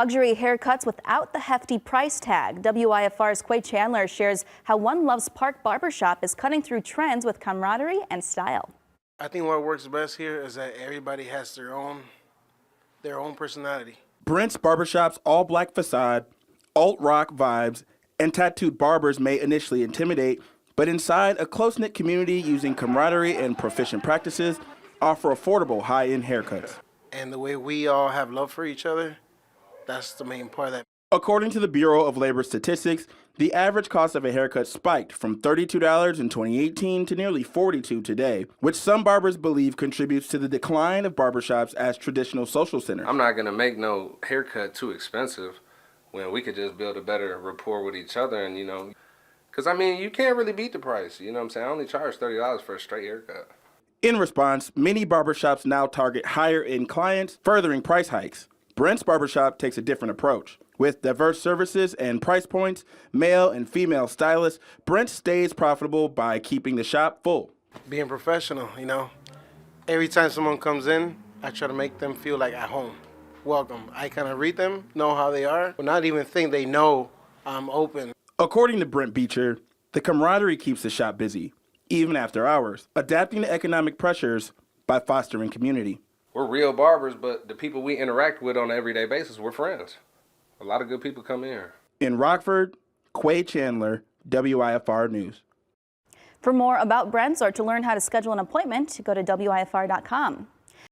Luxury haircuts without the hefty price tag. WIFR's Quay Chandler shares how One Loves Park Barbershop is cutting through trends with camaraderie and style. I think what works best here is that everybody has their own personality. Brent's Barbershop's all-black facade, alt-rock vibes, and tattooed barbers may initially intimidate, but inside, a close-knit community using camaraderie and proficient practices offer affordable high-end haircuts. And the way we all have love for each other, that's the main part of that. According to the Bureau of Labor Statistics, the average cost of a haircut spiked from $32 in 2018 to nearly $42 today, which some barbers believe contributes to the decline of barbershops as traditional social centers. I'm not going to make no haircut too expensive when we could just build a better rapport with each other and, because, I mean, you can't really beat the price, you know what I'm saying? I only charge $30 for a straight haircut. In response, many barbershops now target higher-end clients, furthering price hikes. Brent's Barbershop takes a different approach. With diverse services and price points, male and female stylists, Brent stays profitable by keeping the shop full. Being professional, Every time someone comes in, I try to make them feel like at home. Welcome. I kind of read them, know how they are, but not even think they know I'm open. According to Brent Beecher, the camaraderie keeps the shop busy, even after hours, adapting to economic pressures by fostering community. We're real barbers, but the people we interact with on an everyday basis, we're friends. A lot of good people come in here. In Rockford, Quay Chandler, WIFR News. For more about Brent's or to learn how to schedule an appointment, go to WIFR.com.